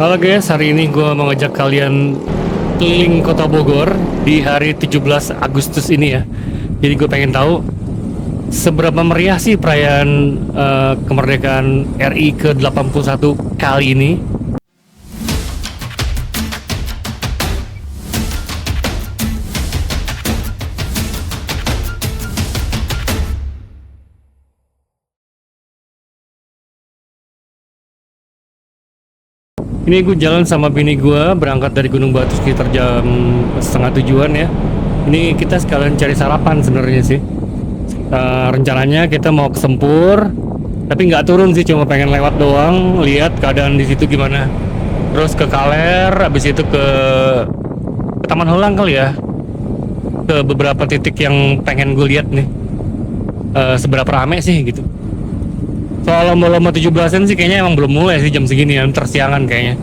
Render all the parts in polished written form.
Halo guys, hari ini gue mau ngajak kalian keliling kota Bogor di hari 17 Agustus ini ya. Jadi gue pengen tahu seberapa meriah sih perayaan kemerdekaan RI ke-81 kali ini. Ini gue jalan sama bini gue berangkat dari Gunung Batu sekitar jam setengah tujuan ya. Ini kita sekalian cari sarapan sebenarnya sih. Rencananya kita mau ke Sempur, tapi nggak turun sih, cuma pengen lewat doang, lihat keadaan di situ gimana. Terus ke Kaler, habis itu ke Taman Helang kali ya. Ke beberapa titik yang pengen gue lihat nih. Seberapa rame sih gitu. Soal lomba-lomba 17-an sih kayaknya emang belum mulai sih jam segini ya, tersiangan kayaknya.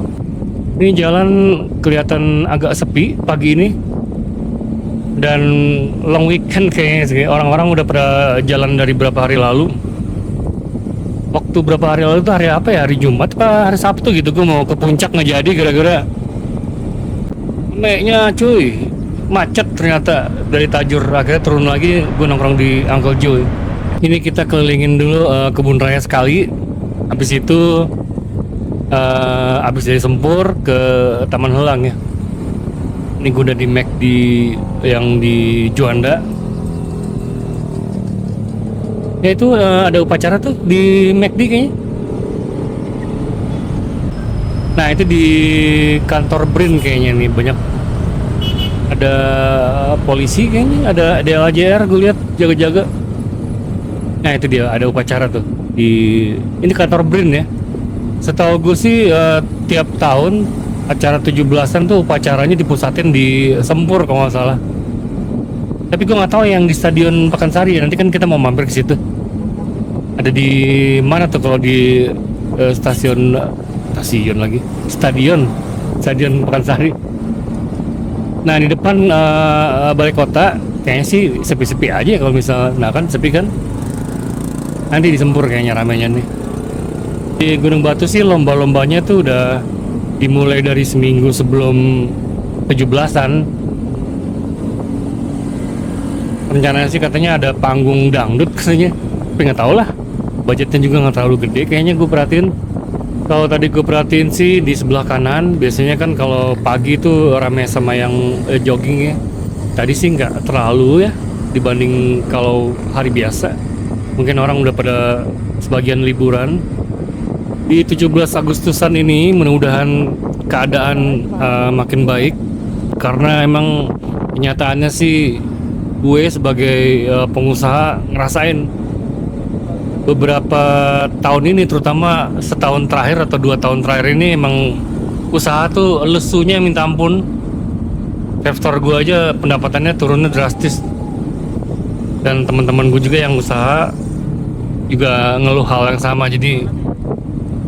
Ini jalan kelihatan agak sepi pagi ini. Dan long weekend kayaknya sih, orang-orang udah pada jalan dari berapa hari lalu. Waktu berapa hari lalu itu hari apa ya? Hari Jumat apa hari Sabtu gitu, gue mau ke puncak nggak jadi gara-gara naiknya cuy macet ternyata dari Tajur, akhirnya turun lagi, gue nongkrong di Uncle Joe. Ini kita kelilingin dulu kebun raya sekali, habis itu habis dari Sempur ke Taman Helang ya. Ini gue udah di McD yang di Juanda. Ya itu ada upacara tuh di McD kayaknya. Nah itu di kantor BRIN kayaknya nih, banyak ada polisi kayaknya, ada LAJR gue lihat jaga-jaga. Nah itu dia, ada upacara tuh di ini kantor BRIN ya. Setahu gue sih tiap tahun acara 17-an tuh upacaranya dipusatin di Sempur kalau nggak salah. Tapi gue nggak tahu yang di Stadion Pakansari ya. Nanti kan kita mau mampir ke situ. Ada di mana tuh kalau di stasiun lagi? Stadion Pakansari. Nah di depan balai kota kayaknya sih sepi-sepi aja kalau misal, nah kan sepi kan. Nanti di Sempur kayaknya ramenya nih. Di Gunung Batu sih lomba-lombanya tuh udah dimulai dari seminggu sebelum 17-an. Rencananya sih katanya ada panggung dangdut katanya, tapi nggak tahu lah. Budgetnya juga nggak terlalu gede kayaknya gue perhatiin. Kalau tadi gue perhatiin sih di sebelah kanan biasanya kan kalau pagi itu rame sama yang jogging ya. Tadi sih nggak terlalu ya dibanding kalau hari biasa. Mungkin orang udah pada sebagian liburan. Di 17 Agustusan ini mudah-mudahan keadaan makin baik, karena emang kenyataannya sih gue sebagai pengusaha ngerasain beberapa tahun ini, terutama setahun terakhir atau 2 tahun terakhir ini, emang usaha tuh lesunya minta ampun. Investor gue aja pendapatannya turunnya drastis, dan teman-teman gue juga yang usaha juga ngeluh hal yang sama. Jadi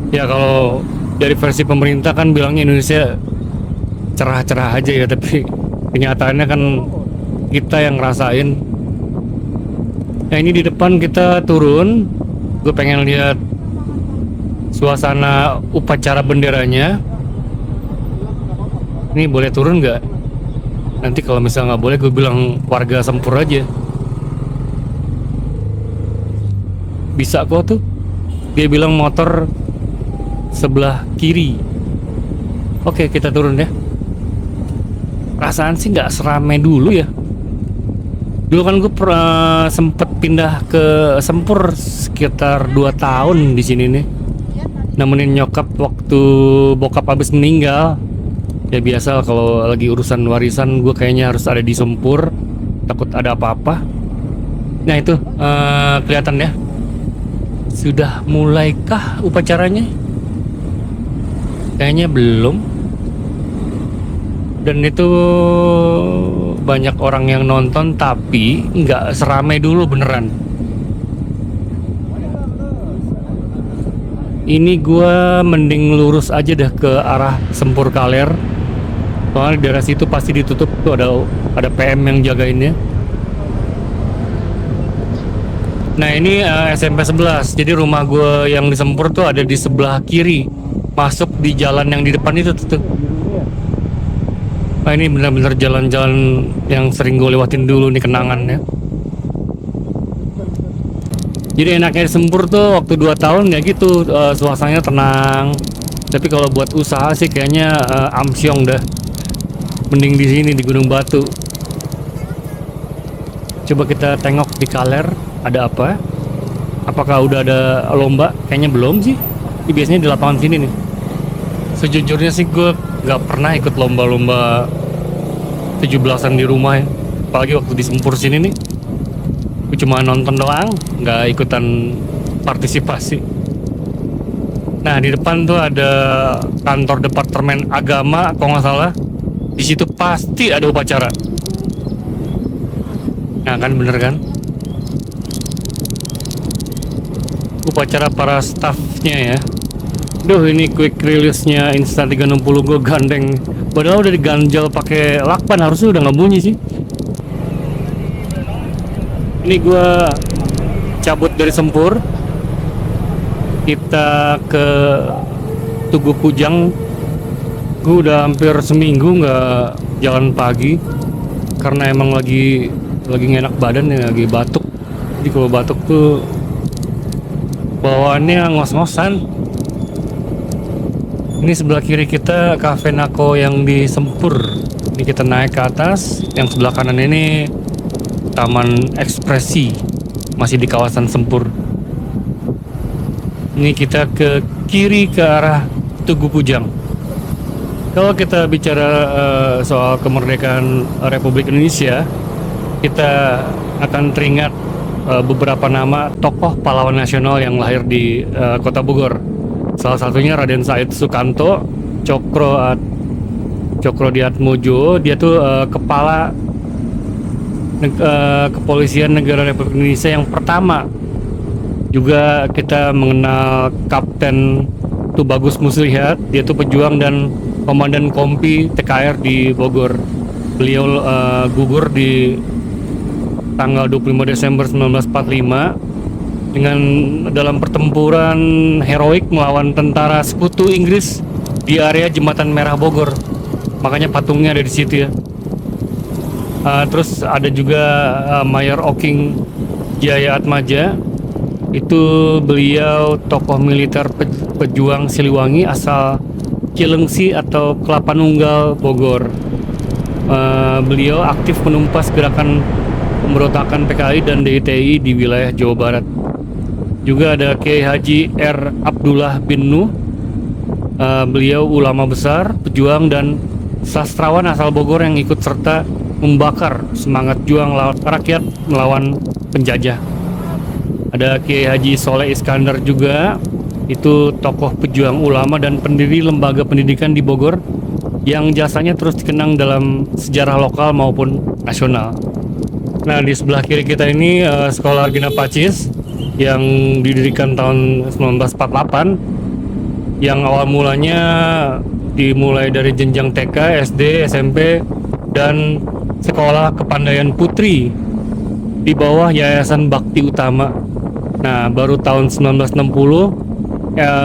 ya kalau dari versi pemerintah kan bilangnya Indonesia cerah-cerah aja ya, tapi kenyataannya kan kita yang ngerasain. Nah ini di depan kita turun, gue pengen lihat suasana upacara benderanya. Ini boleh turun nggak? Nanti kalau misalnya nggak boleh gue bilang warga Sempur aja. Bisa kok tuh, dia bilang motor sebelah kiri. Oke kita turun ya. Perasaan sih nggak seramai dulu ya. Dulu kan gue sempet pindah ke Sempur sekitar 2 tahun di sini nih, nemenin nyokap waktu bokap habis meninggal. Ya biasa kalau lagi urusan warisan gue kayaknya harus ada di Sempur, takut ada apa-apa. Nah itu kelihatan ya. Sudah mulaikah upacaranya? Kayaknya belum. Dan itu banyak orang yang nonton, tapi nggak seramai dulu beneran. Ini gua mending lurus aja dah ke arah Sempur Kaler. Soalnya di daerah situ pasti ditutup tuh, ada PM yang jagainnya. Nah ini SMP 11. Jadi rumah gue yang di Sempur tuh ada di sebelah kiri. masuk di jalan yang di depan itu tuh. Nah, ini benar-benar jalan-jalan yang sering gue lewatin dulu nih, kenangannya. Jadi enaknya di Sempur tuh waktu 2 tahun ya gitu, suasananya tenang. Tapi kalau buat usaha sih kayaknya amsyong dah. Mending di sini di Gunung Batu. Coba kita tengok di Kaler ada apa? Apakah udah ada lomba? Kayaknya belum sih. Ini biasanya di lapangan sini nih. Sejujurnya sih gue nggak pernah ikut lomba-lomba 17-an di rumah ya. Apalagi waktu di Sempur sini nih. Gue cuma nonton doang, nggak ikutan partisipasi. Nah, di depan tuh ada kantor Departemen Agama kalau nggak salah. Di situ pasti ada upacara. Nah kan, bener kan? Upacara para staffnya ya. Duh, ini quick release-nya Insta360 gue gandeng. Padahal udah diganjal pakai lakban, harusnya udah nggak bunyi sih. Ini gue cabut dari Sempur. Kita ke Tugu Kujang. Gue udah hampir seminggu nggak jalan pagi karena emang lagi nggak enak badan ya, lagi batuk. Jadi kalau batuk tuh bawaannya ngos-ngosan. Ini sebelah kiri kita Cafe Nako yang di Sempur. Ini kita naik ke atas. Yang sebelah kanan ini Taman Ekspresi, masih di kawasan Sempur. Ini kita ke kiri ke arah Tugu Kujang. Kalau kita bicara soal kemerdekaan Republik Indonesia, kita akan teringat beberapa nama tokoh pahlawan nasional yang lahir di Kota Bogor. Salah satunya Raden Said Sukanto, Cokro-Diatmojo. Dia tuh kepala kepolisian negara Republik Indonesia yang pertama. Juga kita mengenal Kapten Tubagus Muslihat. Dia tuh pejuang dan komandan Kompi TKR di Bogor. Beliau gugur di tanggal 25 Desember 1945 dengan dalam pertempuran heroik melawan tentara sekutu Inggris di area Jembatan Merah Bogor. Makanya patungnya ada di situ ya. Terus ada juga Mayor Oking Jaya Atmaja. Itu beliau tokoh militer pejuang Siliwangi asal Cilengsi atau Kelapa Nunggal Bogor. Beliau aktif menumpas gerakan pemberontakan PKI dan DITI di wilayah Jawa Barat. Juga ada Kiai Haji R. Abdullah bin Nuh. Beliau ulama besar, pejuang dan sastrawan asal Bogor yang ikut serta membakar semangat juang rakyat melawan penjajah. Ada Kiai Haji Soleh Iskandar juga. Itu tokoh pejuang ulama dan pendiri lembaga pendidikan di Bogor yang jasanya terus dikenang dalam sejarah lokal maupun nasional. Nah, di sebelah kiri kita ini Sekolah Argina Pacis yang didirikan tahun 1948, yang awal mulanya dimulai dari jenjang TK, SD, SMP, dan Sekolah Kepandaian Putri di bawah Yayasan Bakti Utama. Nah, baru tahun 1960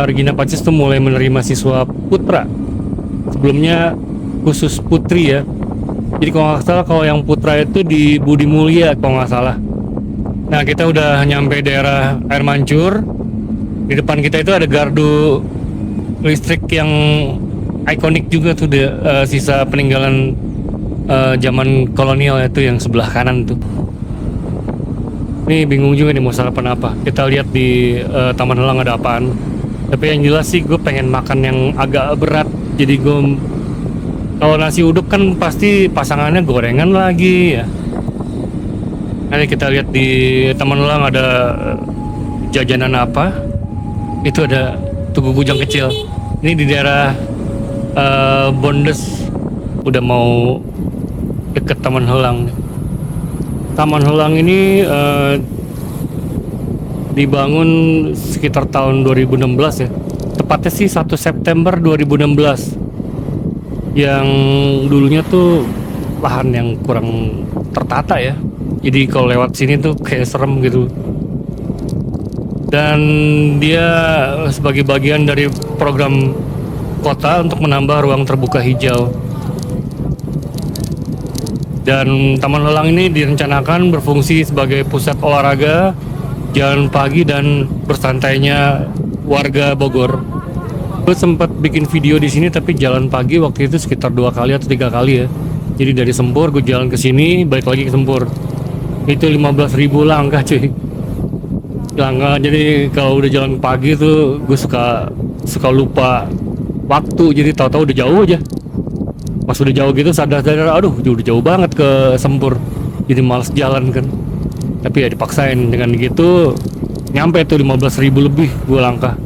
Regina Pacis tuh mulai menerima siswa putra. Sebelumnya khusus putri ya. Jadi kalau nggak salah kalau yang putra itu di Budi Mulia kalau nggak salah. Nah, kita udah nyampe daerah Air Mancur. Di depan kita itu ada gardu listrik yang ikonik juga tuh, sisa peninggalan zaman kolonial itu yang sebelah kanan tuh. Ini bingung juga nih mau sarapan apa. Kita lihat di Taman Helang ada apaan. Tapi yang jelas sih gue pengen makan yang agak berat. Jadi gue kalau nasi uduk kan pasti pasangannya gorengan lagi ya. Nanti kita lihat di Taman Helang ada jajanan apa. Itu ada Tugu Kujang kecil. Ini di daerah Bondes. Udah mau deket Taman Helang. Taman Helang ini dibangun sekitar tahun 2016 ya. Tepatnya sih 1 September 2016. Yang dulunya tuh lahan yang kurang tertata ya. Jadi kalau lewat sini tuh kayak serem gitu. Dan dia sebagai bagian dari program kota untuk menambah ruang terbuka hijau. Dan Taman Helang ini direncanakan berfungsi sebagai pusat olahraga, jalan pagi dan bersantainya warga Bogor. Gue sempat bikin video di sini tapi jalan pagi waktu itu sekitar 2 kali atau 3 kali ya. Jadi dari Sempur gue jalan ke sini, balik lagi ke Sempur. Itu 15.000 langkah cuy. Langkah, jadi kalau udah jalan pagi tuh gue suka lupa waktu, jadi tahu-tahu udah jauh aja. Pas udah jauh gitu sadar-sadar, aduh udah jauh banget ke Sempur. Jadi males jalan kan. Tapi ya dipaksain, dengan gitu nyampe tuh 15.000 lebih gue langkah.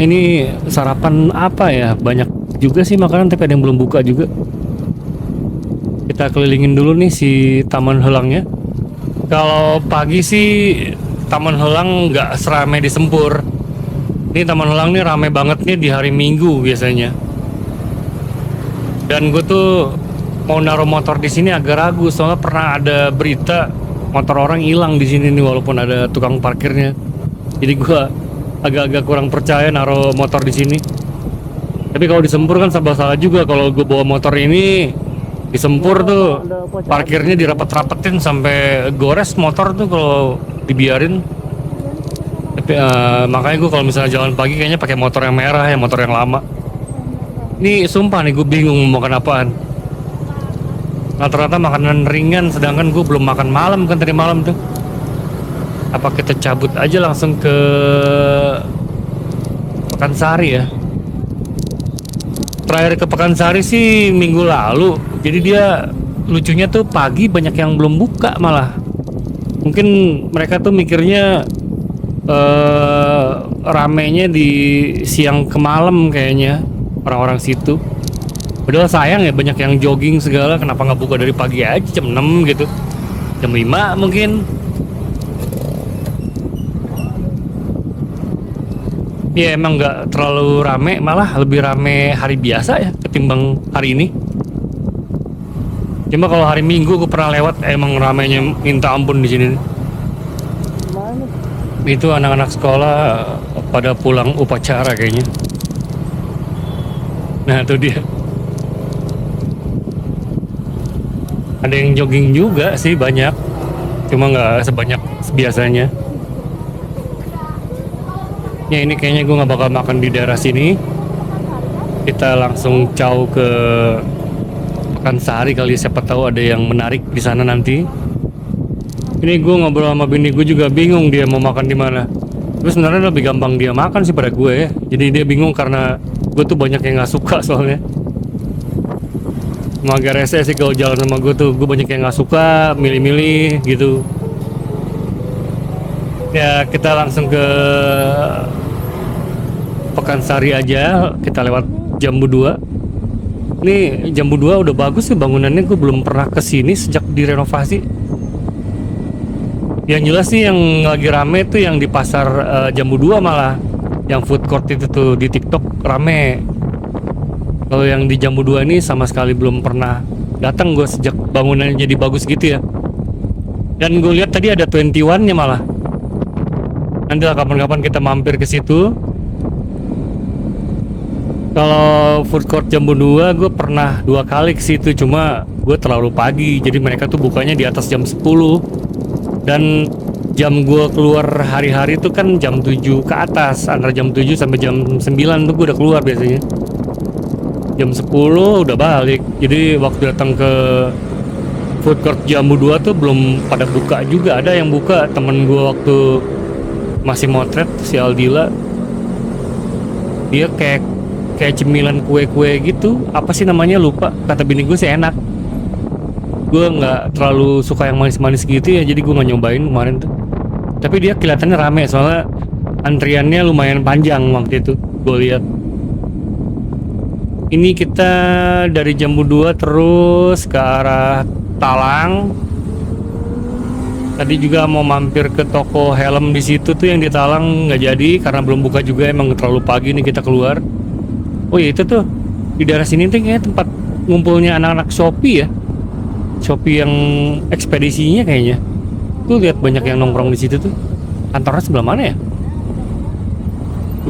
Ini sarapan apa ya? Banyak juga sih makanan tapi ada yang belum buka juga. Kita kelilingin dulu nih si Taman Helangnya. Kalau pagi sih Taman Helang nggak seramai di Sempur. Ini Taman Helang nih rame banget nih di hari Minggu biasanya. Dan gue tuh mau naruh motor di sini agak ragu soalnya pernah ada berita motor orang hilang di sini nih walaupun ada tukang parkirnya. Jadi gue agak-agak kurang percaya naruh motor di sini. Tapi kalau di Sempur kan serba salah juga. Kalau gue bawa motor ini di Sempur tuh parkirnya dirapet-rapetin sampai gores motor tuh kalau dibiarin. Tapi makanya gue kalau misalnya jalan pagi kayaknya pakai motor yang merah ya, motor yang lama. Ini sumpah nih gue bingung mau makan apaan. Rata-rata makanan ringan sedangkan gue belum makan malam kan tadi malam tuh. Apa kita cabut aja langsung ke Pekansari ya? Terakhir ke Pekansari sih minggu lalu. Jadi dia lucunya tuh pagi banyak yang belum buka malah. Mungkin mereka tuh mikirnya ramenya di siang ke malam kayaknya orang-orang situ. Padahal sayang ya banyak yang jogging segala. Kenapa nggak buka dari pagi aja jam 6 gitu, jam 5 mungkin. Ya emang nggak terlalu rame, malah lebih rame hari biasa ya ketimbang hari ini. Cuma kalau hari Minggu gue pernah lewat emang ramenya minta ampun di sini. Itu anak-anak sekolah pada pulang upacara kayaknya. Nah itu dia. Ada yang jogging juga sih banyak, cuma nggak sebanyak biasanya. Ya ini kayaknya gue nggak bakal makan di daerah sini. Kita langsung caw ke Pekansari kali, siapa tahu ada yang menarik di sana nanti. Ini gue ngobrol sama bini gue juga bingung dia mau makan di mana. Terus sebenarnya lebih gampang dia makan sih pada gue ya. Jadi dia bingung karena gue tuh banyak yang nggak suka soalnya. Agak rese sih kalau jalan sama gue tuh, gue banyak yang nggak suka, milih-milih gitu. Ya kita langsung ke Pekansari aja, kita lewat Jambu 2. Ini Jambu 2 udah bagus sih bangunannya, gue belum pernah kesini sejak direnovasi. Yang jelas sih yang lagi rame tuh yang di pasar Jambu 2 malah. Yang food court itu tuh di TikTok rame. Kalau yang di Jambu 2 ini sama sekali belum pernah datang gue sejak bangunannya jadi bagus gitu ya. Dan gue lihat tadi ada 21-nya malah. Nanti lah kapan-kapan kita mampir ke situ. Kalau food court Jambu 2 gue pernah 2 kali ke situ, cuma gue terlalu pagi. Jadi mereka tuh bukanya di atas jam 10. Dan jam gue keluar hari-hari tuh kan jam 7 ke atas, antara jam 7 sampai jam 9 tuh gue udah keluar biasanya. Jam 10 udah balik. Jadi waktu datang ke food court Jambu 2 tuh belum pada buka juga. Ada yang buka, temen gue waktu masih motret, si Aldila. Dia kayak cemilan kue-kue gitu. Apa sih namanya lupa. Kata bini gue sih enak. Gue nggak terlalu suka yang manis-manis gitu ya, jadi gue nggak nyobain kemarin tuh. Tapi dia kelihatannya rame soalnya antriannya lumayan panjang waktu itu gue lihat. Ini kita dari Jambu 2 terus ke arah Talang. Tadi juga mau mampir ke toko helm di situ tuh yang di Talang, nggak jadi karena belum buka juga, emang terlalu pagi nih kita keluar. Oh iya itu tuh di daerah sini tuh kayaknya tempat ngumpulnya anak-anak Shopee ya. Shopee yang ekspedisinya kayaknya. Tuh lihat banyak yang nongkrong di situ tuh. Kantornya sebelah mana ya?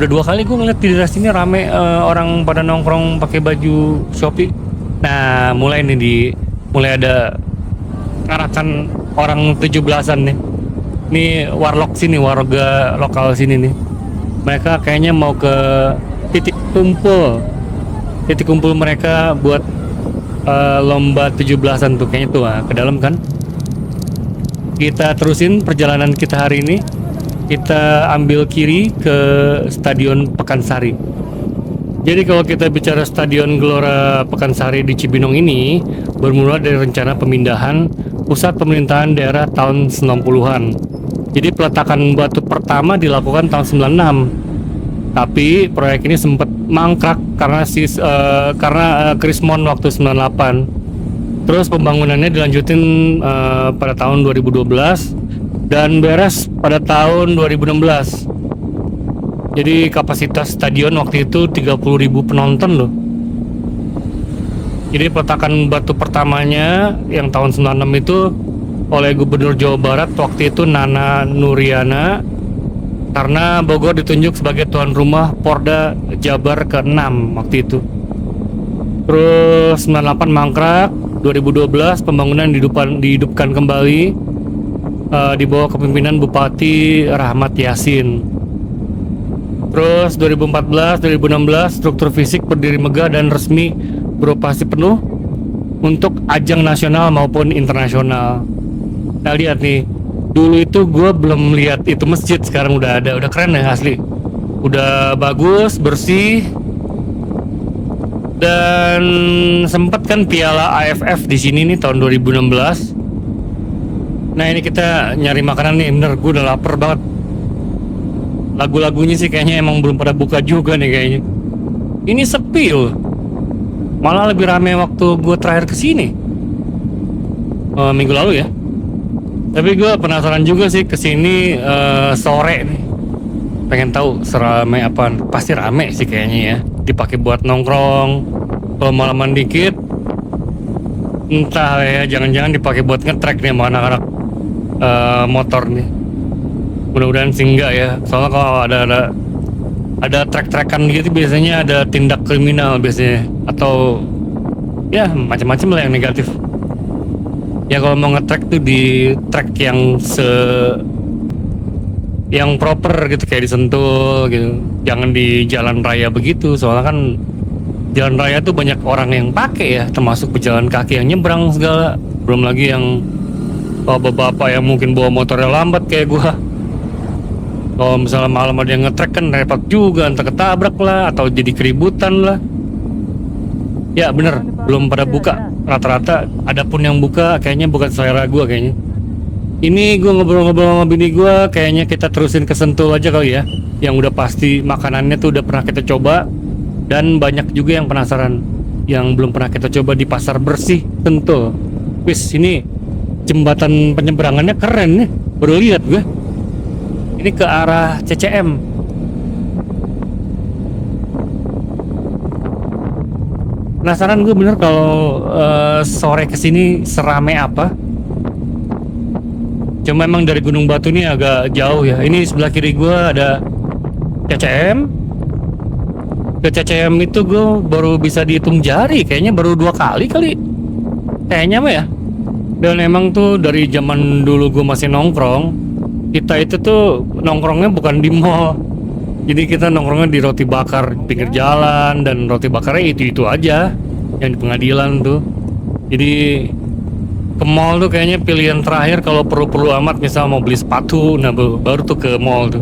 Udah 2 kali gue ngeliat di daerah sini rame, orang pada nongkrong pakai baju Shopee. Nah, mulai ada ngarakan orang 17-an nih. Nih warlock sini, warga lokal sini nih. Mereka kayaknya mau ke titik kumpul. Titik kumpul mereka buat lomba 17-an tuh kayaknya tuh, ke dalam kan. Kita terusin perjalanan kita hari ini. Kita ambil kiri ke Stadion Pekansari. Jadi kalau kita bicara Stadion Gelora Pekansari di Cibinong ini bermula dari rencana pemindahan pusat pemerintahan daerah tahun 90-an. Jadi peletakan batu pertama dilakukan tahun 96. Tapi proyek ini sempat mangkrak karena krismon waktu 98. Terus pembangunannya dilanjutin pada tahun 2012 dan beres pada tahun 2016. Jadi kapasitas stadion waktu itu 30.000 penonton loh. Jadi peletakan batu pertamanya yang tahun 96 itu oleh Gubernur Jawa Barat waktu itu Nana Nuriana, karena Bogor ditunjuk sebagai tuan rumah Porda Jabar ke-6 waktu itu. Terus 98 mangkrak, 2012 pembangunan dihidupkan kembali di bawah kepemimpinan Bupati Rahmat Yasin. Terus 2014-2016 struktur fisik berdiri megah dan resmi beroperasi penuh untuk ajang nasional maupun internasional. Nah lihat nih, dulu itu gue belum lihat itu masjid, sekarang udah ada, udah keren ya asli. Udah bagus, bersih. Dan sempat kan piala AFF di sini nih tahun 2016. Nah ini kita nyari makanan nih, bener gue udah lapar banget. Lagu-lagunya sih kayaknya emang belum pada buka juga nih kayaknya. Ini sepi loh. Malah lebih rame waktu gue terakhir kesini, minggu lalu ya. Tapi gue penasaran juga sih kesini sore nih. Pengen tahu seramai apaan. Pasti rame sih kayaknya ya. Dipakai buat nongkrong. Kalau malaman dikit, entah ya, jangan-jangan dipakai buat ngetrek nih sama anak-anak motor nih. Mudah-mudahan sih enggak ya. Soalnya kalau ada trek-trekan gitu biasanya ada tindak kriminal biasanya, atau ya macam-macam lah yang negatif. Ya kalau mau ngetrek tuh di trek yang proper gitu, kayak di Sentul gitu. Jangan di jalan raya begitu, soalnya kan jalan raya tuh banyak orang yang pakai ya, termasuk pejalan kaki yang nyebrang segala. Belum lagi yang bapak-bapak yang mungkin bawa motornya lambat kayak gua. Kalau misalnya malam ada yang ngetrek kan repot juga, entah ketabrak lah atau jadi keributan lah. Ya bener, belum pada buka rata-rata. Adapun yang buka kayaknya bukan selera gua kayaknya. Ini gua ngobrol-ngobrol sama bini gua, kayaknya kita terusin ke Sentul aja kali ya. Yang udah pasti makanannya tuh udah pernah kita coba, dan banyak juga yang penasaran yang belum pernah kita coba di Pasar Bersih Sentul. Wis, ini jembatan penyeberangannya keren nih, baru lihat gue. Ini ke arah CCM. Penasaran gue bener kalau sore kesini serame apa. Cuma memang dari Gunung Batu ini agak jauh ya. Ini sebelah kiri gue ada CCM. Ke CCM itu gue baru bisa dihitung jari, kayaknya baru 2 kali kali. Kayaknya mah ya. Dan emang tuh dari zaman dulu gue masih nongkrong, kita itu tuh nongkrongnya bukan di mall. Jadi kita nongkrongnya di roti bakar pinggir jalan, dan roti bakarnya itu aja yang di pengadilan tuh. Jadi ke mall tuh kayaknya pilihan terakhir kalau perlu amat, misal mau beli sepatu, nah baru tuh ke mall tuh.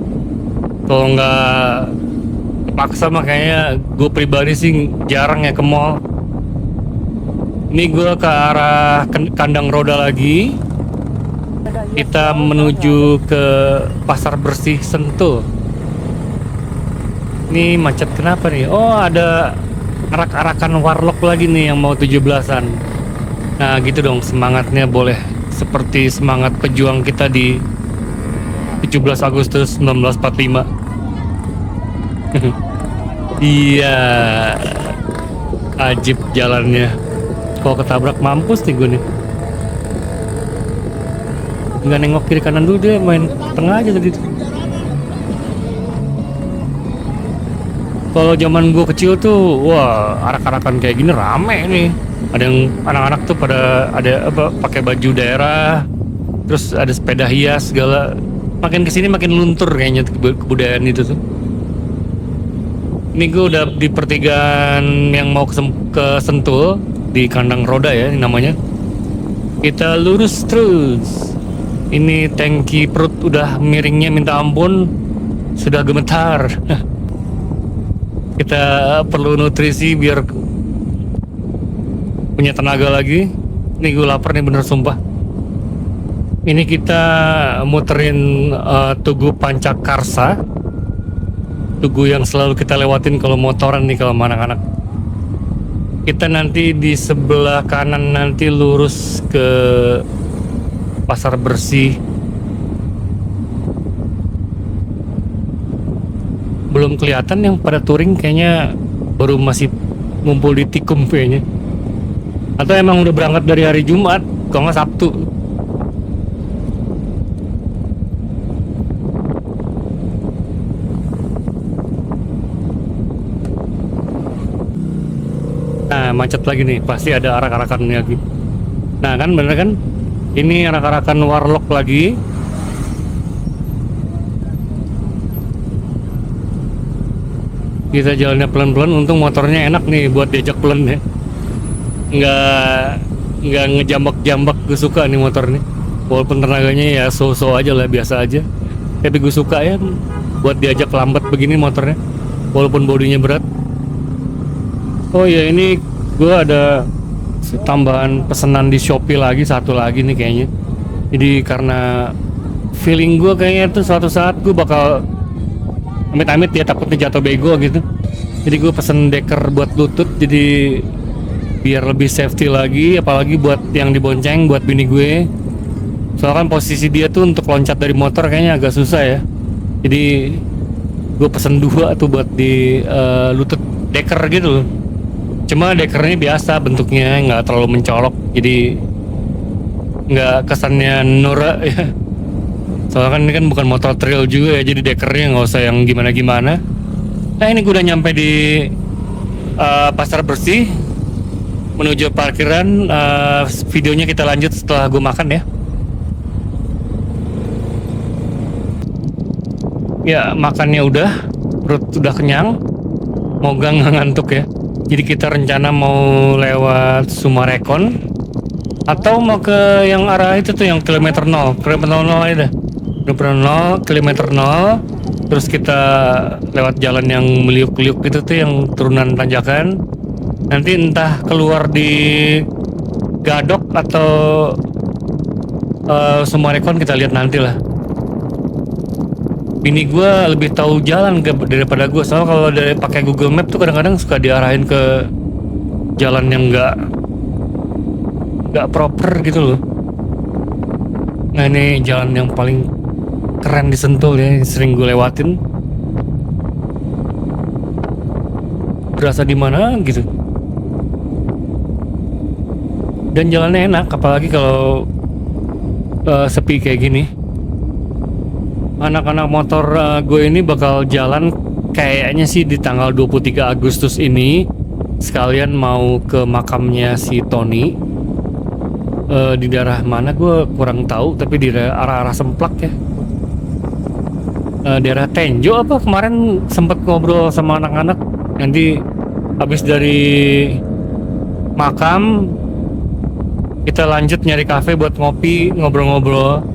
Kalau nggak terpaksa mah kayaknya gue pribadi sih jarang ya ke mall. Ini gue ke arah kandang roda lagi. Kita menuju ke Pasar Bersih Sentul. Ini macet kenapa nih? Oh, ada arak-arakan warlock lagi nih yang mau 17-an. Nah gitu dong, semangatnya boleh seperti semangat pejuang kita di 17 Agustus 1945. Iya, ajib jalannya. Kalau ketabrak mampus nih gue nih. Nggak nengok kiri kanan dulu, dia main tengah aja tadi. Kalau zaman gue kecil tuh, wah arak-arakan kayak gini rame nih. Ada yang anak-anak tuh pada ada apa pakai baju daerah, terus ada sepeda hias segala. Makin kesini makin luntur kayaknya kebudayaan itu tuh. Ini gue udah di pertigaan yang mau ke Sentul di kandang roda ya ini namanya. Kita lurus terus. Ini tangki perut udah miringnya minta ampun, sudah gemetar. Kita perlu nutrisi biar punya tenaga lagi. Ini gue lapar nih bener sumpah. Ini kita muterin Tugu Pancakarsa, Tugu yang selalu kita lewatin kalau motoran nih kalau anak-anak. Kita nanti di sebelah kanan nanti lurus ke Pasar Bersih. Belum kelihatan yang pada touring, kayaknya baru masih ngumpul di Tikum kayaknya. Atau emang udah berangkat dari hari Jumat, kalau nggak Sabtu. Nah, macet lagi nih, pasti ada arak-arakan lagi. Nah kan bener kan, ini arak-arakan warlock lagi. Kita jalannya pelan-pelan, untung motornya enak nih buat diajak pelan ya. Nggak ngejambak-jambak, gue suka nih motor nih. Walaupun tenaganya ya so-so aja lah, biasa aja. Tapi gue suka ya buat diajak lambat begini motornya, walaupun bodinya berat. Oh ya, ini gue ada tambahan pesanan di Shopee lagi, satu lagi nih kayaknya. Jadi karena feeling gue kayaknya tuh suatu saat gue bakal amit-amit ya, takutnya jatuh bego gitu. Jadi gue pesen deker buat lutut, jadi biar lebih safety lagi, apalagi buat yang dibonceng, buat bini gue. Soalnya kan posisi dia tuh untuk loncat dari motor kayaknya agak susah ya. Jadi gue pesen 2 tuh buat di lutut deker gitu loh. Cuma dekernya biasa bentuknya, nggak terlalu mencolok, jadi nggak kesannya norak ya. Soalnya kan ini kan bukan motor trail juga ya, jadi dekernya nggak usah yang gimana-gimana. Nah ini gue udah nyampe di Pasar Bersih, menuju parkiran. Videonya kita lanjut setelah gue makan ya. Ya makannya udah, perut udah kenyang, mau nggak ngantuk ya. Jadi kita rencana mau lewat Sumarekon atau mau ke yang arah itu tuh yang kilometer 0 aja dah. Kilometer 0, kilometer 0. Terus kita lewat jalan yang meliuk-liuk gitu tuh, yang turunan tanjakan. Nanti entah keluar di Gadok atau Sumarekon, kita lihat nanti lah. Bini gue lebih tahu jalan daripada gue, soalnya kalau dari pakai Google Map tuh kadang-kadang suka diarahin ke jalan yang nggak proper gitu loh. Nah ini jalan yang paling keren di Sentul ya, sering gue lewatin. Berasa di mana gitu. Dan jalannya enak, apalagi kalau sepi kayak gini. Anak-anak motor gue ini bakal jalan kayaknya sih di tanggal 23 Agustus ini. Sekalian mau ke makamnya si Tony. Di daerah mana gue kurang tahu, tapi di arah-arah Semplak ya. Daerah Tenjo apa, kemarin sempat ngobrol sama anak-anak. Nanti habis dari makam kita lanjut nyari kafe buat ngopi, ngobrol-ngobrol.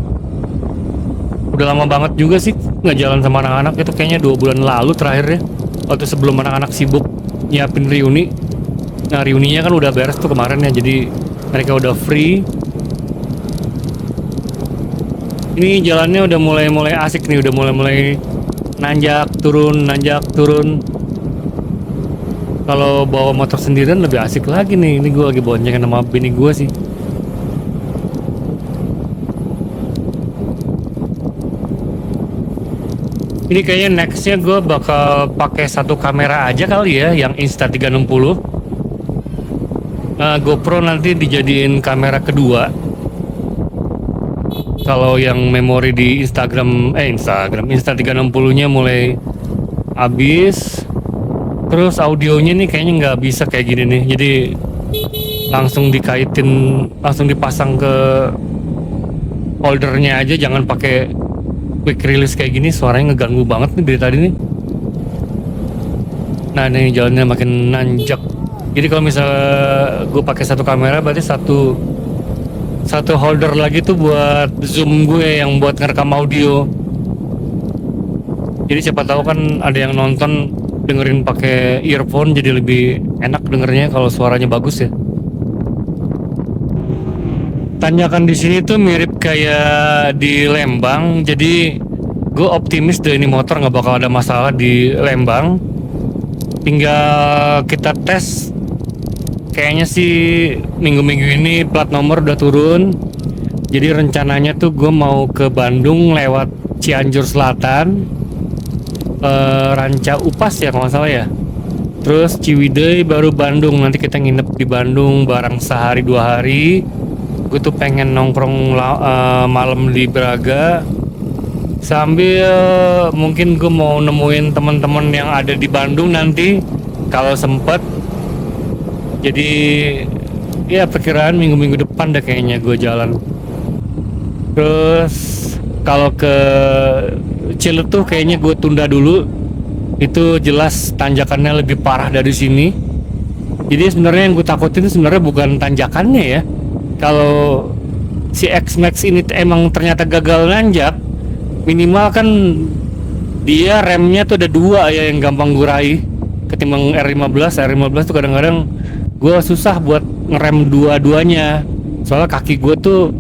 Udah lama banget juga sih nggak jalan sama anak-anak, itu kayaknya 2 bulan lalu terakhir ya, waktu sebelum anak-anak sibuk nyiapin reuni. Nah reuninya kan udah beres tuh kemarin ya, jadi mereka udah free. Ini jalannya udah mulai asik nih, udah mulai nanjak turun. Kalau bawa motor sendirian lebih asik lagi nih. Ini gue lagi boncengan sama bini gue sih. Ini kayaknya nextnya gue bakal pakai satu kamera aja kali ya, yang Insta360. GoPro nanti dijadiin kamera kedua. Kalau yang memori di Insta360-nya mulai habis, Terus audionya nih kayaknya nggak bisa kayak gini nih, jadi langsung dikaitin, langsung dipasang ke holdernya aja, jangan pakai quick release kayak gini, suaranya ngeganggu banget nih dari tadi nih. Nah ini jalannya makin nanjak, jadi kalau misalnya gue pakai satu kamera berarti satu holder lagi tuh buat zoom gue yang buat ngerekam audio. Jadi siapa tahu kan ada yang nonton dengerin pakai earphone, jadi lebih enak dengernya kalau suaranya bagus ya. Tanjakan di sini tuh mirip kayak di Lembang, jadi gue optimis deh ini motor nggak bakal ada masalah di Lembang. Tinggal kita tes, kayaknya sih minggu-minggu ini plat nomor udah turun. Jadi rencananya tuh gue mau ke Bandung lewat Cianjur Selatan, Ranca Upas ya kalau nggak salah ya. Terus Ciwidey baru Bandung, nanti kita nginep di Bandung bareng sehari 2 hari. Gue tuh pengen nongkrong malam di Braga, sambil mungkin gue mau nemuin teman-teman yang ada di Bandung nanti kalau sempet. Jadi ya perkiraan minggu-minggu depan deh kayaknya gue jalan. Terus kalau ke Ciletuh kayaknya gue tunda dulu, itu jelas tanjakannya lebih parah dari sini. Jadi sebenarnya yang gue takutin sebenarnya bukan tanjakannya ya. Kalau si X-Max ini emang ternyata gagal nanjak, minimal kan dia remnya tuh ada 2 ya yang gampang gue raih ketimbang R15. R15 tuh kadang-kadang gue susah buat ngerem dua-duanya, soalnya kaki gue tuh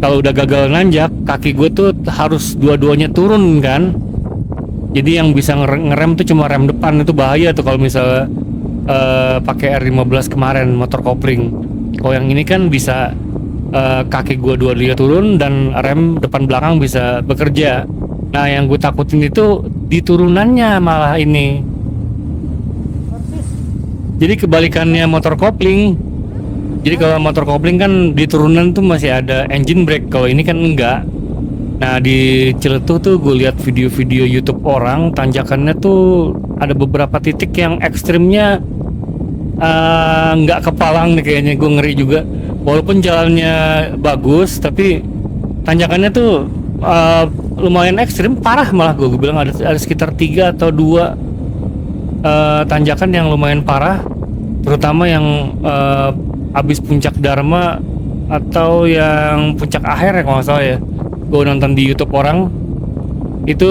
kalau udah gagal nanjak, kaki gue tuh harus dua-duanya turun kan. Jadi yang bisa ngerem tuh cuma rem depan, itu bahaya tuh kalau misalnya pakai R15 kemarin motor kopling. Kalau yang ini kan bisa kaki gue dua-duanya turun dan rem depan belakang bisa bekerja. Nah yang gue takutin itu di turunannya malah ini. Jadi kebalikannya motor kopling. Jadi kalau motor kopling kan di turunan tuh masih ada engine brake, kalau ini kan enggak. Nah di Ciletuh tuh gue lihat video-video YouTube orang, tanjakannya tuh ada beberapa titik yang ekstrimnya nggak kepalang nih kayaknya, gue ngeri juga. Walaupun jalannya bagus, tapi tanjakannya tuh lumayan ekstrim, parah malah gue bilang ada sekitar 3 atau 2 tanjakan yang lumayan parah, terutama yang abis puncak Dharma atau yang puncak akhir ya kalau nggak salah ya. Gue nonton di YouTube orang itu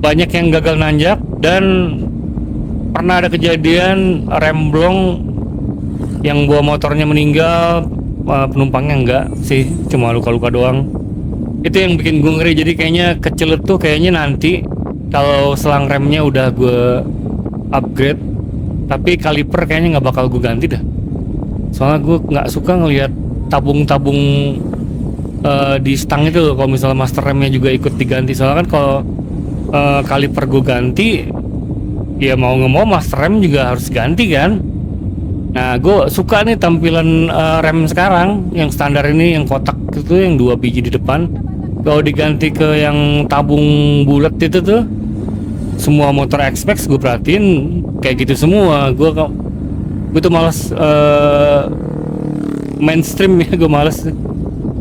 banyak yang gagal nanjak, dan pernah ada kejadian rem blong yang bawa motornya meninggal, penumpangnya enggak sih, cuma luka-luka doang. Itu yang bikin gue ngeri. Jadi kayaknya kecil tuh kayaknya nanti kalau selang remnya udah gue upgrade, tapi kaliper kayaknya nggak bakal gue ganti dah. Soalnya gue nggak suka ngelihat tabung-tabung di stang itu kalau misalnya master remnya juga ikut diganti. Soalnya kan kalau kaliper gue ganti, ya mau nggak mau master rem juga harus ganti kan. Nah gue suka nih tampilan rem sekarang yang standar ini, yang kotak itu, yang 2 biji di depan. Kalau diganti ke yang tabung bulat itu tuh, semua motor X-Max gue perhatiin kayak gitu semua. Gue tuh males mainstream ya, gue males.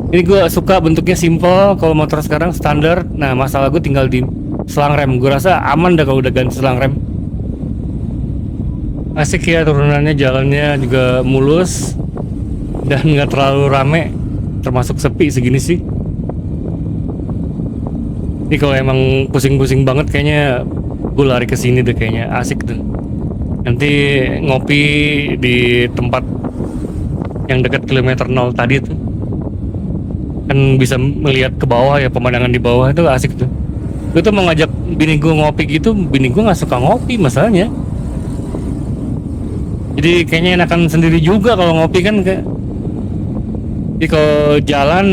Ini gue suka bentuknya simple. Kalau motor sekarang standar. Nah masalah gue tinggal di selang rem. Gue rasa aman dah kalau udah ganti selang rem. Asik ya turunannya, jalannya juga mulus dan nggak terlalu rame, termasuk sepi segini sih. Ini kalau emang pusing-pusing banget kayaknya gue lari ke sini deh, kayaknya asik tuh. Nanti ngopi di tempat yang dekat kilometer 0 tadi tuh, kan bisa melihat ke bawah ya, pemandangan di bawah itu asik tuh. Gue tuh mau ngajak bini gue ngopi gitu, bini gue nggak suka ngopi masalahnya. Jadi kayaknya enakan sendiri juga kalau ngopi kan kayak. Jadi kalau jalan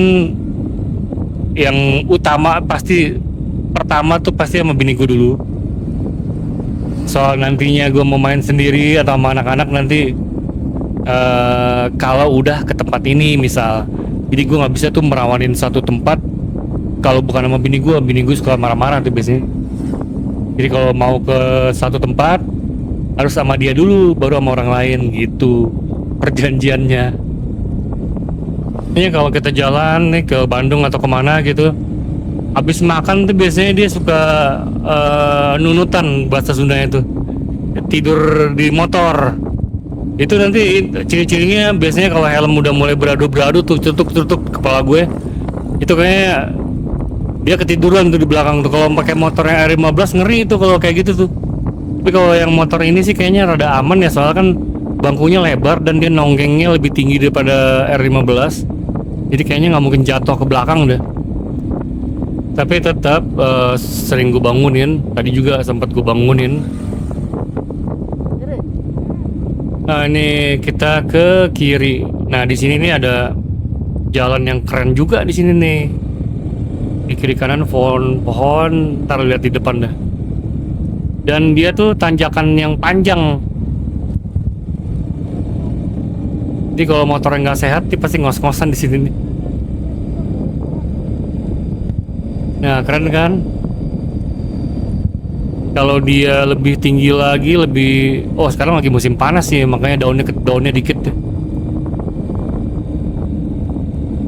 yang utama pasti pertama tuh pasti sama bini gue dulu. Soal nantinya gue mau main sendiri atau sama anak-anak nanti kalau udah ke tempat ini misal. Jadi gue nggak bisa tuh merawanin satu tempat kalau bukan sama bini gue suka marah-marah tuh biasanya. Jadi kalau mau ke satu tempat harus sama dia dulu, baru sama orang lain gitu perjanjiannya. Ini kalau kita jalan nih ke Bandung atau kemana gitu, habis makan tuh biasanya dia suka nunutan, bahasa Sundanya tuh tidur di motor. Itu nanti ciri-cirinya biasanya kalau helm udah mulai beradu-beradu tuh, cetuk-cetuk kepala gue, itu kayaknya dia ketiduran tuh di belakang tuh. Kalau pakai motor yang R15 ngeri itu kalau kayak gitu tuh. Tapi kalau yang motor ini sih kayaknya rada aman ya, soalnya kan bangkunya lebar dan dia nonggengnya lebih tinggi daripada R15. Jadi kayaknya nggak mungkin jatuh ke belakang deh. Tapi tetap sering gue bangunin. Tadi juga sempat gue bangunin. Nah, ini kita ke kiri. Nah, di sini nih ada jalan yang keren juga di sini nih. Di kiri kanan pohon, ntar lihat di depan dah. Dan dia tuh tanjakan yang panjang. Jadi kalau motornya nggak sehat, dia pasti ngos-ngosan di sini nih. Nah, keren kan? Kalau dia lebih tinggi lagi, oh sekarang lagi musim panas sih, makanya daunnya dikit deh.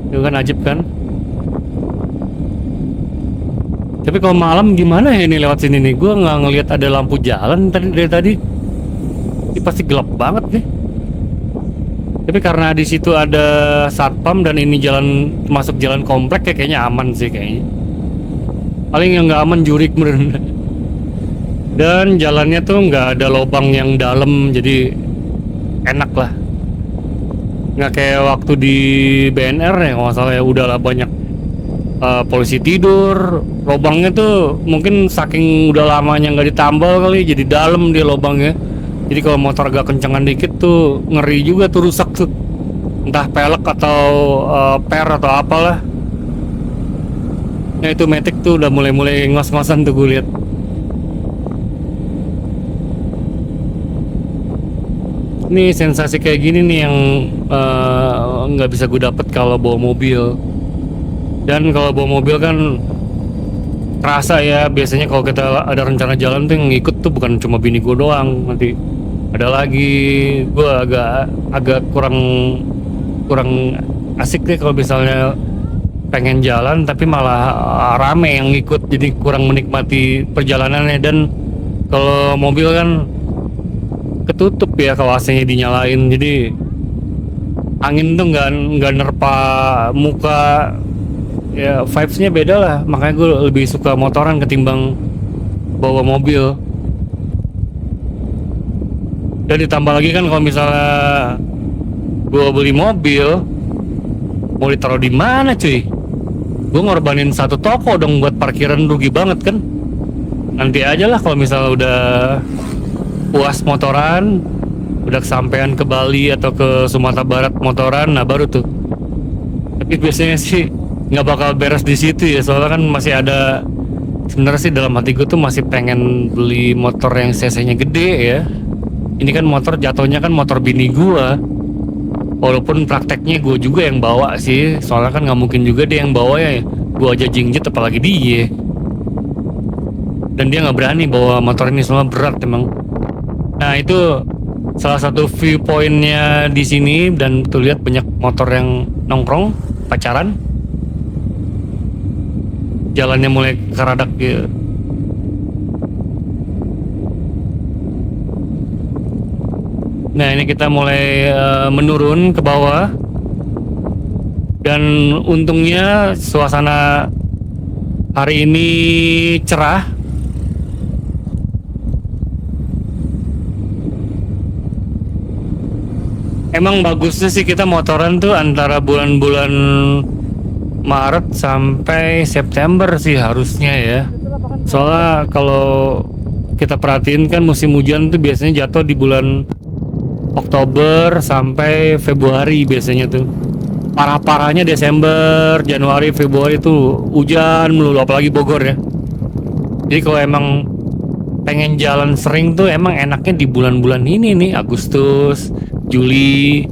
Itu kan ajib kan? Tapi kalau malam gimana ya ini lewat sini nih? Gue nggak ngelihat ada lampu jalan dari tadi. Ini pasti gelap banget nih. Tapi karena di situ ada satpam dan ini masuk jalan komplek, ya kayaknya aman sih kayaknya. Paling yang nggak aman jurik bener. Dan jalannya tuh nggak ada lubang yang dalam, jadi enak lah. Nggak kayak waktu di BNR ya, kalau nggak salah ya, udahlah banyak polisi tidur. Lubangnya tuh mungkin saking udah lamanya nggak ditambal kali, jadi dalam dia lubangnya. Jadi kalau motor agak kencengan dikit tuh ngeri juga tuh, rusak tuh. Entah pelek atau per atau apalah. Nah itu Matic tuh udah mulai ngos-ngosan tuh gue lihat. Ini sensasi kayak gini nih yang nggak bisa gue dapet kalau bawa mobil. Dan kalau bawa mobil kan kerasa ya, biasanya kalau kita ada rencana jalan tuh yang ngikut tuh bukan cuma bini gue doang, nanti ada lagi. Gue agak kurang asik deh kalau misalnya pengen jalan tapi malah rame yang ngikut, jadi kurang menikmati perjalanannya. Dan kalau mobil kan ketutup ya, kalau AC-nya dinyalain, jadi angin tuh nggak nerpa muka ya, vibes-nya beda lah. Makanya gue lebih suka motoran ketimbang bawa mobil. Dan ditambah lagi kan kalau misalnya gue beli mobil, mau ditaruh di mana cuy? Gue ngorbanin satu toko dong buat parkiran, rugi banget kan. Nanti aja lah kalau misalnya udah puas motoran, udah kesampean ke Bali atau ke Sumatera Barat motoran, nah baru tuh. Tapi biasanya sih nggak bakal beres di situ ya, soalnya kan masih ada. Sebenarnya sih dalam hati gue tuh masih pengen beli motor yang cc-nya gede ya. Ini kan motor jatuhnya kan motor bini gue, walaupun prakteknya gue juga yang bawa sih, soalnya kan nggak mungkin juga dia yang bawa ya, gue aja jingjit apalagi dia. Dan dia nggak berani bawa motor ini, semua berat emang. Nah itu salah satu viewpointnya di sini, dan tuh lihat banyak motor yang nongkrong pacaran. Jalannya mulai karadak gitu. Nah ini kita mulai menurun ke bawah, dan untungnya suasana hari ini cerah. Emang bagusnya sih kita motoran tuh antara bulan-bulan Maret sampai September sih harusnya ya. Soalnya kalau kita perhatiin kan musim hujan tuh biasanya jatuh di bulan Oktober sampai Februari biasanya tuh. Parah-parahnya Desember, Januari, Februari tuh hujan melulu, apalagi Bogor ya. Jadi kalau emang pengen jalan sering tuh emang enaknya di bulan-bulan ini nih, Agustus, Juli,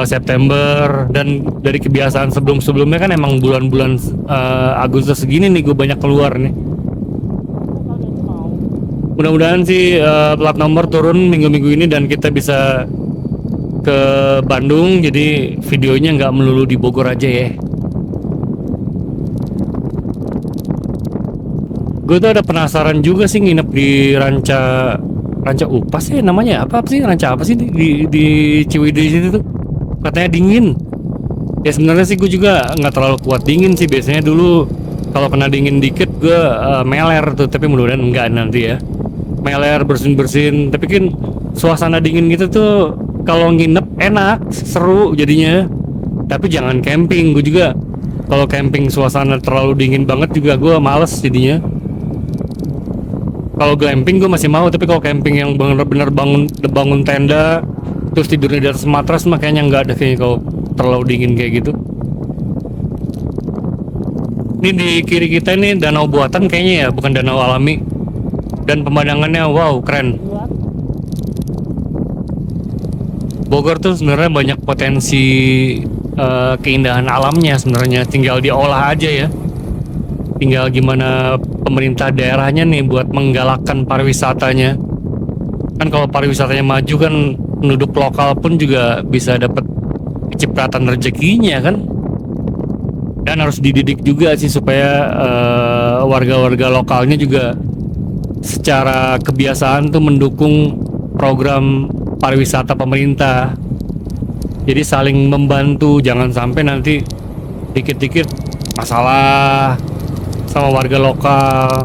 September. Dan dari kebiasaan sebelum-sebelumnya kan emang bulan-bulan Agustus segini nih gue banyak keluar nih. Mudah-mudahan sih plat nomor turun minggu-minggu ini dan kita bisa ke Bandung, jadi videonya nggak melulu di Bogor aja ya. Gue tuh ada penasaran juga sih nginep di Ranca Upas ya namanya, apa sih, ranca apa sih di Ciwidey situ tuh, katanya dingin. Ya sebenarnya sih gue juga nggak terlalu kuat dingin sih, biasanya dulu kalau kena dingin dikit gue meler tuh, tapi mudah-mudahan enggak nanti ya. Meler, bersin-bersin, tapi kan suasana dingin gitu tuh kalau nginep enak, seru jadinya. Tapi jangan camping, gue juga kalau camping suasana terlalu dingin banget juga gue males jadinya. Kalau glamping gue masih mau, tapi kalau camping yang bener-bener bangun tenda terus tidurnya di atas matras mah kayaknya nggak ada, kayaknya kalau terlalu dingin kayak gitu. Ini di kiri kita ini danau buatan kayaknya ya, bukan danau alami, dan pemandangannya wow keren. Bogor tuh sebenarnya banyak potensi keindahan alamnya sebenarnya, tinggal diolah aja ya. Tinggal gimana pemerintah daerahnya nih buat menggalakkan pariwisatanya. Kan kalau pariwisatanya maju kan penduduk lokal pun juga bisa dapat kecipratan rezekinya kan. Dan harus dididik juga sih supaya warga-warga lokalnya juga secara kebiasaan tuh mendukung program pariwisata pemerintah. Jadi saling membantu, jangan sampai nanti dikit-dikit masalah sama warga lokal.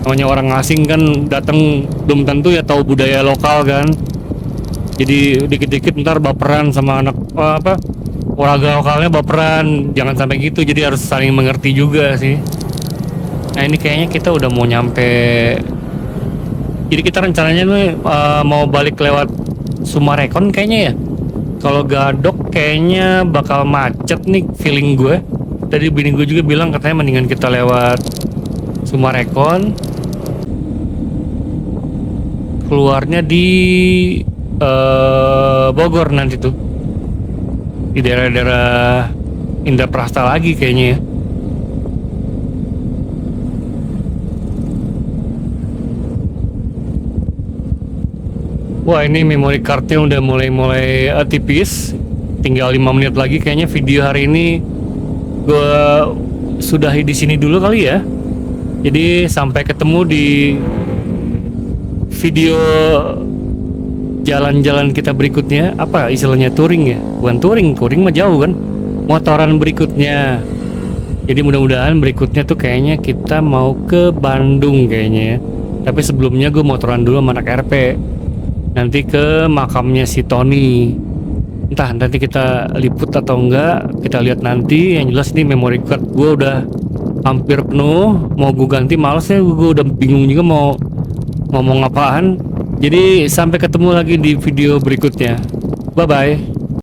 Namanya orang asing kan datang belum tentu ya tahu budaya lokal kan. Jadi dikit-dikit ntar baperan sama anak warga lokalnya, baperan. Jangan sampai gitu, jadi harus saling mengerti juga sih. Nah ini kayaknya kita udah mau nyampe. Jadi kita rencananya nih mau balik lewat Sumarekon kayaknya ya. Kalau Gadok kayaknya bakal macet nih feeling gue. Tadi bini gue juga bilang katanya mendingan kita lewat Sumarekon, keluarnya di Bogor nanti tuh, di daerah-daerah Indraprasta lagi kayaknya ya. Wah ini memory cardnya udah mulai tipis, tinggal 5 menit lagi kayaknya. Video hari ini gue sudahi di sini dulu kali ya. Jadi sampai ketemu di video jalan-jalan kita berikutnya. Apa istilahnya, touring ya? Bukan touring mah jauh kan. Motoran berikutnya. Jadi mudah-mudahan berikutnya tuh kayaknya kita mau ke Bandung kayaknya ya. Tapi sebelumnya gue motoran dulu sama anak RP. Nanti ke makamnya si Tony. Entah nanti kita liput atau enggak, kita lihat nanti. Yang jelas nih memory card gue udah hampir penuh, mau gue ganti males ya, gue udah bingung juga mau ngomong apaan. Jadi sampai ketemu lagi di video berikutnya. Bye bye.